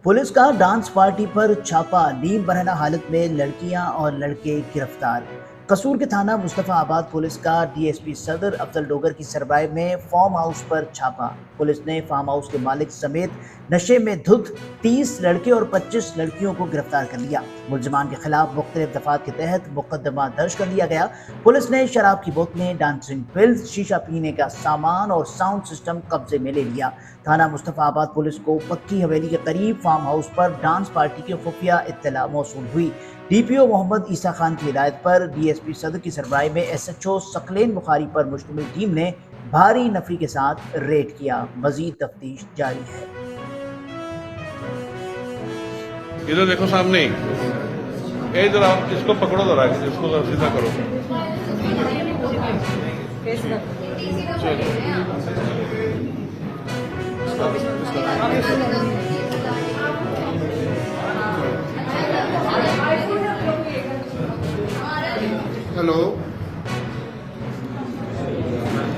Police का dance party पर छापा, नींद बरहना हालत में लड़कियां और लड़के गिरफ्तार। कसूर के थाना मुस्तफाबाद पुलिस का डीएसपी सदर अफजल डोगर की सरबराही में फार्म हाउस पर छापा। पुलिस ने फार्म हाउस के मालिक समेत नशे में धुत 30 लड़के और 25 लड़कियों को गिरफ्तार कर लिया। मुलजमान के खिलाफ मुख्तलिफ दफात के तहत मुकदमा दर्ज कर लिया गया। पुलिस ने शराब की बोतलें, डांसिंग पिल्स, शीशा पीने का सामान और साउंड सिस्टम कब्जे में ले लिया। थाना मुस्तफाबाद पुलिस को पक्की हवेली के करीब फार्म हाउस पर डांस पार्टी की खुफिया इत्तला मौसूल हुई। डीपीओ मोहम्मद ईसा खान की हिदायत पर डीएसपी सदर की सरबराही में एसएचओ सकलेन बुखारी पर मुश्तमिल टीम ने भारी नफरी के साथ रेड किया। मजीद तफ्तीश जारी है। इधर देखो सामने इधर आप इसको पकड़ो जरा, इसको सीधा करो। हेलो।